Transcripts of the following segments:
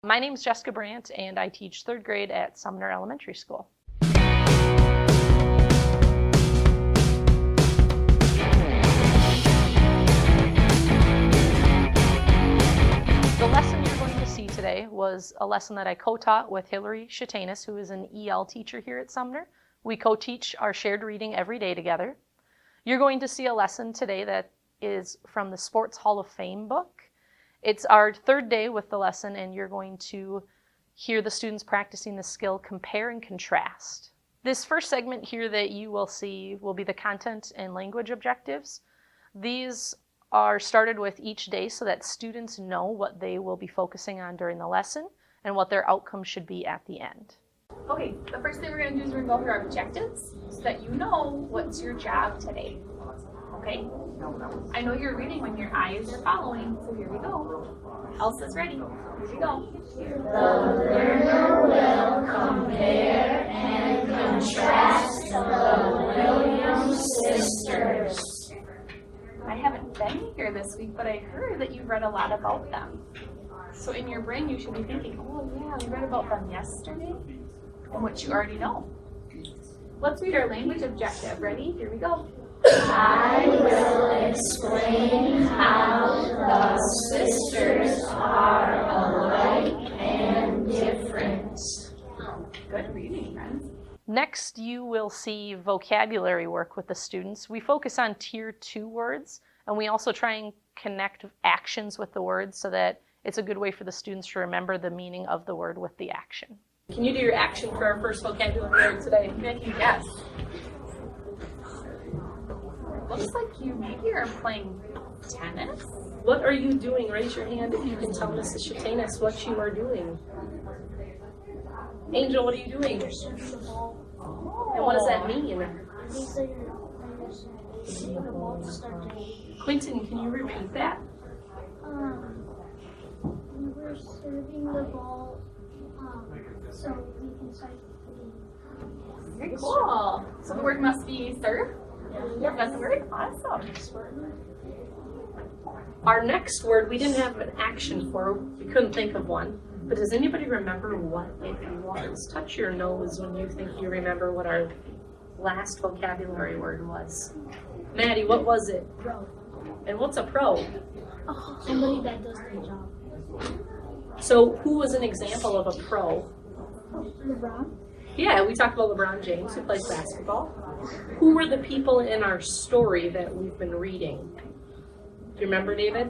My name is Jessica Brandt, and I teach 3rd grade at Sumner Elementary School. The lesson you're going to see today was a lesson that I co-taught with Hillary Shatanis, who is an EL teacher here at Sumner. We co-teach our shared reading every day together. You're going to see a lesson today that is from the Sports Hall of Fame book. It's our 3rd day with the lesson, and you're going to hear the students practicing the skill compare and contrast. This first segment here that you will see will be the content and language objectives. These are started with each day so that students know what they will be focusing on during the lesson and what their outcome should be at the end. Okay, the first thing we're going to do is we're going to go over our objectives so that you know what's your job today. Okay? I know you're reading when your eyes are following, so here we go. Elsa's ready. Here we go. The learner will compare and contrast the Williams sisters. I haven't been here this week, but I heard that you read a lot about them. So in your brain, you should be thinking, oh yeah, we read about them yesterday, and what you already know. Let's read our language objective. Ready? Here we go. I will explain how the sisters are alike and different. Good reading, friends. Next, you will see vocabulary work with the students. We focus on Tier 2 words, and we also try and connect actions with the words so that it's a good way for the students to remember the meaning of the word with the action. Can you do your action for our first vocabulary word today? Can you guess? Looks like you maybe are playing tennis. What are you doing? Raise your hand if you can tell Mrs. Shatanis what you are doing. Angel, what are you doing? And what does that mean? Quentin, can you repeat that? We were serving the ball so we can start the game. Very cool. So the word must be serve? Yep, that's the word. Awesome. Our next word, we didn't have an action for. We couldn't think of one. But does anybody remember what it was? Touch your nose when you think you remember what our last vocabulary word was. Maddie, what was it? Pro. And what's a pro? Somebody that does their job. So who was an example of a pro? LeBron. Yeah, we talked about LeBron James, who plays basketball. Who were the people in our story that we've been reading? Do you remember, David?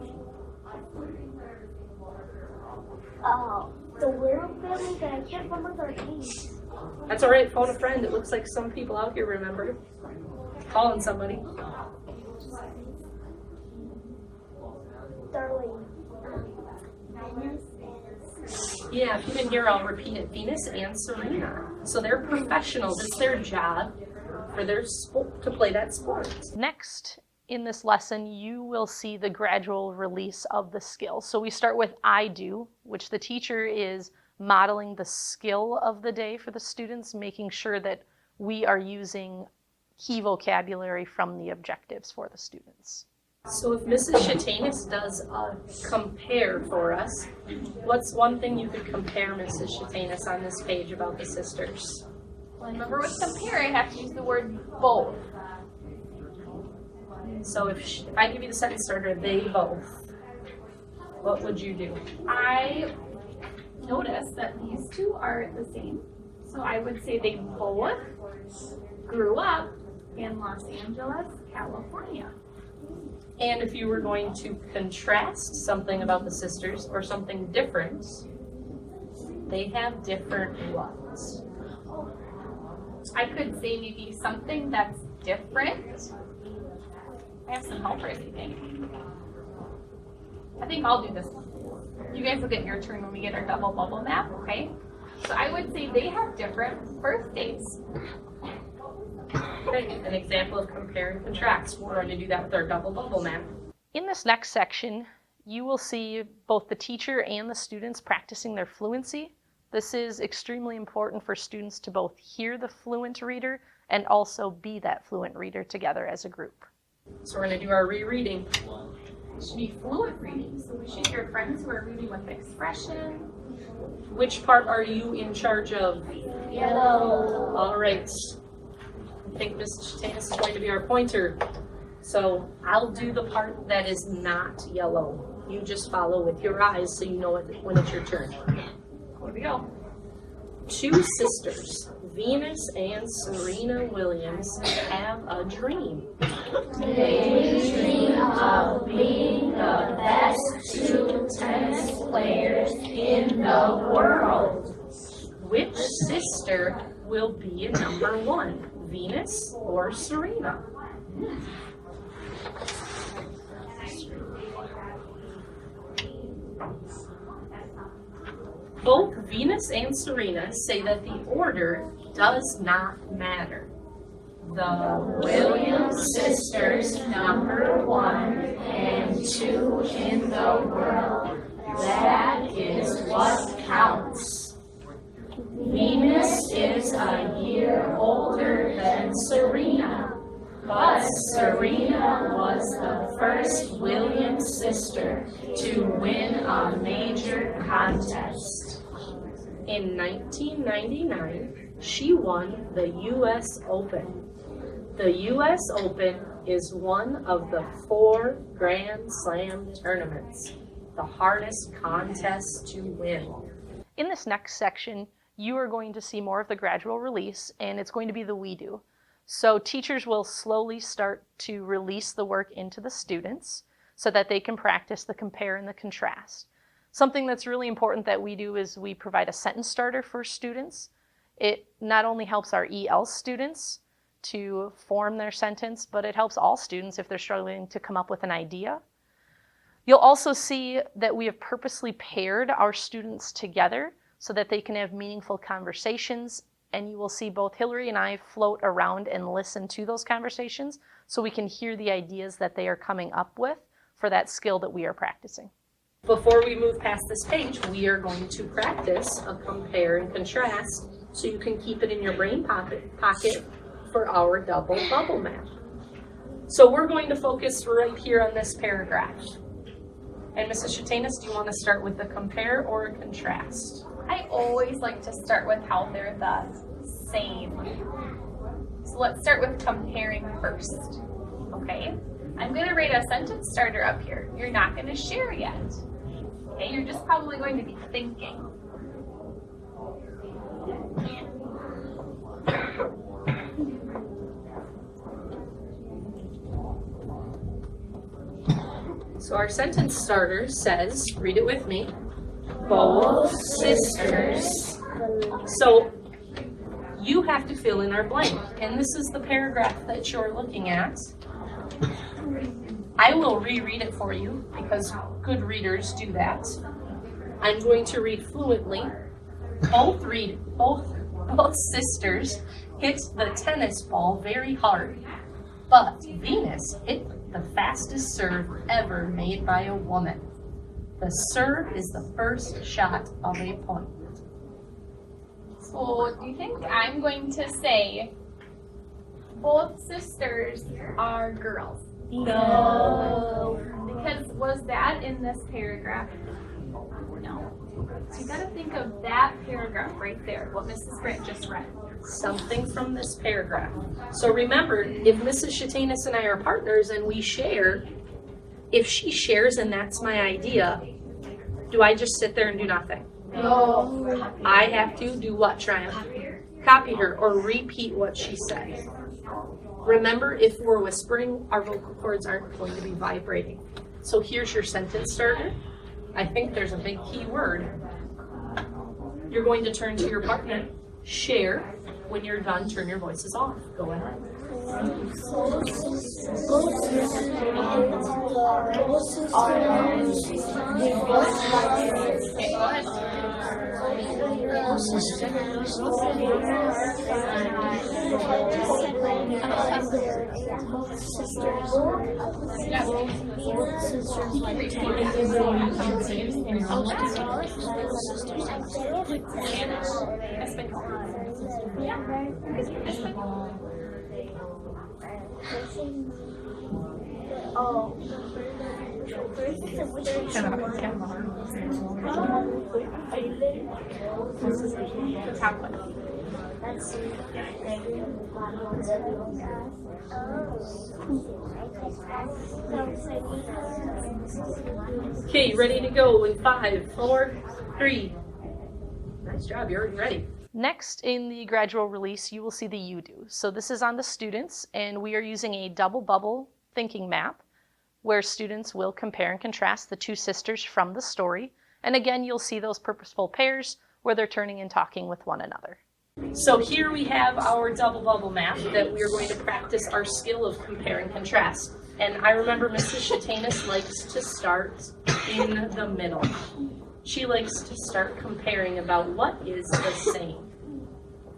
The little family that I can't remember their names. That's all right, phone a friend. It looks like some people out here remember. Calling somebody. Darling. Yeah, if you didn't hear, I'll repeat it. Venus and Serena. So they're professionals. It's their job for their sport to play that sport. Next, in this lesson, you will see the gradual release of the skill. So we start with I do, which the teacher is modeling the skill of the day for the students, making sure that we are using key vocabulary from the objectives for the students. So if Mrs. Shatanis does a compare for us, what's one thing you could compare, Mrs. Shatanis, on this page about the sisters? Well, remember with compare, I have to use the word both. So if I give you the sentence starter, they both, what would you do? I noticed that these two are the same. So I would say they both grew up in Los Angeles, California. And if you were going to contrast something about the sisters or something different, they have different what? I could say maybe something that's different. I have some helpers, I think. I think I'll do this one. You guys will get your turn when we get our double bubble map, okay? So I would say they have different birthdays. Okay, an example of compare and contrast. We're going to do that with our double bubble map. In this next section, you will see both the teacher and the students practicing their fluency. This is extremely important for students to both hear the fluent reader and also be that fluent reader together as a group. So we're going to do our rereading. It should be fluent reading, so we should hear friends who are reading with expression, Which part are you in charge of? Yellow. All right. I think Mrs. Shatanis is going to be our pointer. So I'll do the part that is not yellow. You just follow with your eyes so you know when it's your turn. Here we go. Two sisters, Venus and Serena Williams, have a dream. They dream of being the best two tennis players in the world. Which sister will be number one, Venus or Serena? Both Venus and Serena say that the order does not matter. The Williams sisters, number 1 and 2 in the world. That is what counts. Venus is a year older than Serena, but Serena was the first Williams sister to win a major contest. In 1999, she won the U.S. Open. The U.S. Open is one of the 4 Grand Slam tournaments, the hardest contest to win. In this next section, you are going to see more of the gradual release, and it's going to be the we do. So teachers will slowly start to release the work into the students so that they can practice the compare and the contrast. Something that's really important that we do is we provide a sentence starter for students. It not only helps our EL students to form their sentence, but it helps all students if they're struggling to come up with an idea. You'll also see that we have purposely paired our students together so that they can have meaningful conversations, and you will see both Hillary and I float around and listen to those conversations so we can hear the ideas that they are coming up with for that skill that we are practicing. Before we move past this page, we are going to practice a compare and contrast so you can keep it in your brain pocket for our double bubble map. So we're going to focus right here on this paragraph. And Mrs. Shatanis, do you want to start with the compare or contrast? I always like to start with how they're the same. So let's start with comparing first. Okay? I'm going to write a sentence starter up here. You're not going to share yet. Okay? You're just probably going to be thinking. So our sentence starter says, read it with me, both sisters. So you have to fill in our blank, and this is the paragraph that you're looking at. I will reread it for you because good readers do that. I'm going to read fluently. Both sisters hit the tennis ball very hard, but Venus hit the fastest serve ever made by a woman. The serve is the first shot of a point. So do you think I'm going to say both sisters are girls? No. Because was that in this paragraph? No. So you got to think of that paragraph right there, what Mrs. Brandt just read. Something from this paragraph. So remember, if Mrs. Shatanis and I are partners and we share, if she shares and that's my idea, do I just sit there and do nothing? No. I have to do what, Triumph? Copy her or repeat what she said. Remember, if we're whispering, our vocal cords aren't going to be vibrating. So here's your sentence starter. I think there's a big key word. You're going to turn to your partner, share. When you're done, turn your voices off. Go ahead. The top one. Okay, ready to go in 5, 4, 3. Nice job, you're already ready. Next, in the gradual release, you will see the you do. So this is on the students, and we are using a double bubble thinking map where students will compare and contrast the two sisters from the story. And again, you'll see those purposeful pairs where they're turning and talking with one another. So here we have our double bubble map that we are going to practice our skill of compare and contrast. And I remember Mrs. Shatanis likes to start in the middle. She likes to start comparing about what is the same.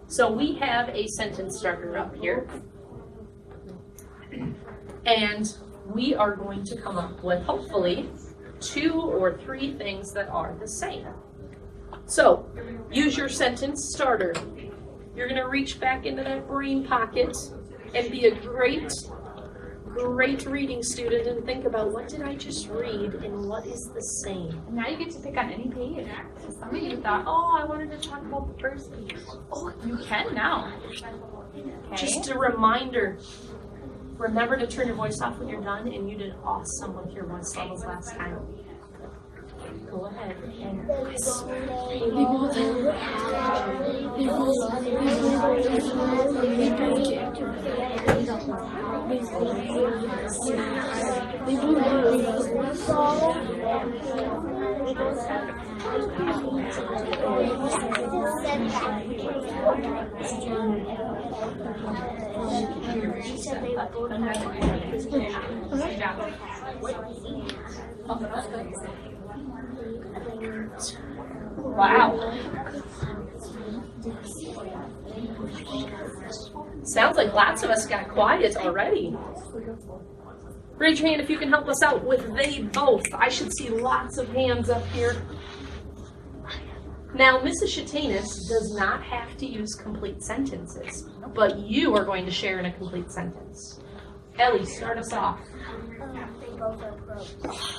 So we have a sentence starter up here. And we are going to come up with, hopefully, 2 or 3 things that are the same. So, use your sentence starter. You're going to reach back into that brain pocket and be a great reading student and think about what did I just read and what is the same. Now you get to pick on any page. So some of you thought, oh, I wanted to talk about the first page. Oh, you can now. Okay. Just a reminder, remember to turn your voice off when you're done, and you did awesome with your voice levels last time. Go ahead and wow. Sounds like lots of us got quiet already. Raise your hand if you can help us out with they both. I should see lots of hands up here. Now, Mrs. Shatanis does not have to use complete sentences, but you are going to share in a complete sentence. Ellie, start us off. They both are pros.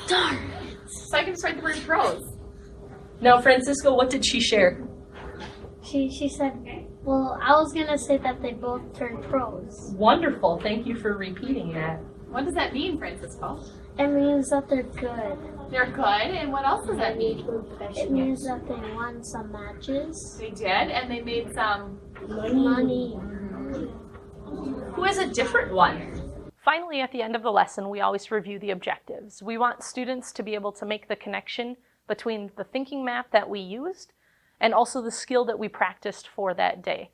Darn! So I can just write the word pros. Now, Francisco, what did she share? She said, well, I was going to say that they both turned pros. Wonderful. Thank you for repeating that. What does that mean, Francisco? It means that they're good. They're good, and what else does that mean? It means that they won some matches. They did, and they made some Money. Who has a different one? Finally, at the end of the lesson, we always review the objectives. We want students to be able to make the connection between the thinking map that we used and also the skill that we practiced for that day.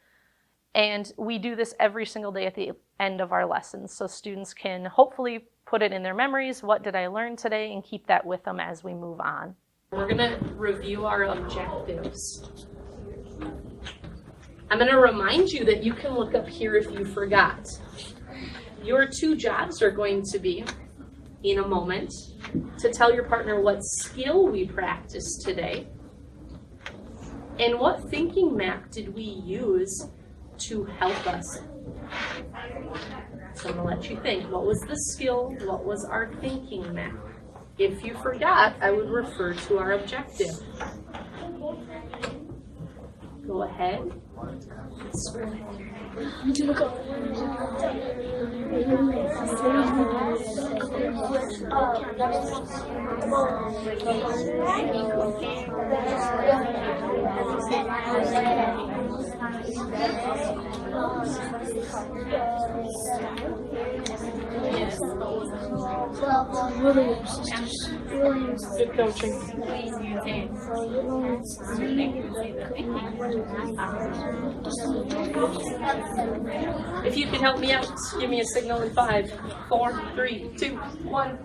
And we do this every single day at the end of our lessons, so students can hopefully put it in their memories, what did I learn today, and keep that with them as we move on. We're going to review our objectives. I'm going to remind you that you can look up here if you forgot. Your 2 jobs are going to be, in a moment, to tell your partner what skill we practiced today and what thinking map did we use to help us. So I'm going to let you think. What was the skill? What was our thinking map? If you forgot, I would refer to our objective. Go ahead. Good coaching. If you can help me out, give me a signal in 5, 4, 3, 2, 1.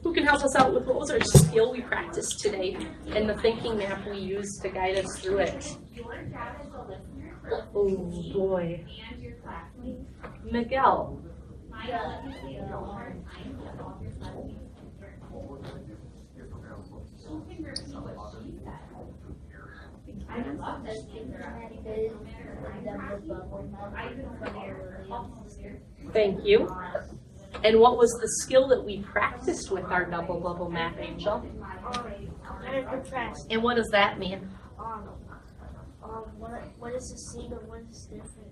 Who can help us out with what was our skill we practiced today and the thinking map we used to guide us through it? Oh boy. Miguel. Thank you. And what was the skill that we practiced with our double bubble math, Angel? Contrast. And what does that mean? What is the same and what is different?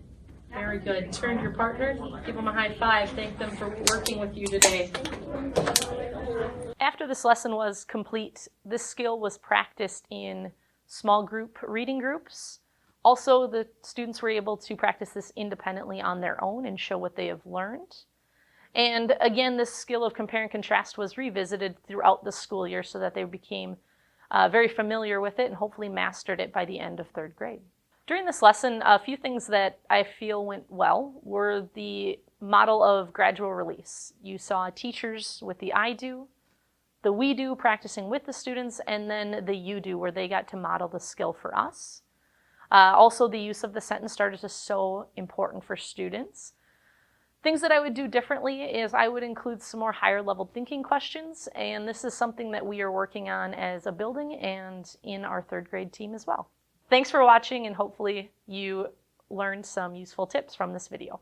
Very good. Turn to your partner, give them a high five, thank them for working with you today. After this lesson was complete, this skill was practiced in small group reading groups. Also, the students were able to practice this independently on their own and show what they have learned. And again, this skill of compare and contrast was revisited throughout the school year so that they became very familiar with it and hopefully mastered it by the end of third grade. During this lesson, a few things that I feel went well were the model of gradual release. You saw teachers with the I do, the we do practicing with the students, and then the you do where they got to model the skill for us. Also, the use of the sentence starters is so important for students. Things that I would do differently is I would include some more higher level thinking questions, and this is something that we are working on as a building and in our third grade team as well. Thanks for watching, and hopefully you learned some useful tips from this video.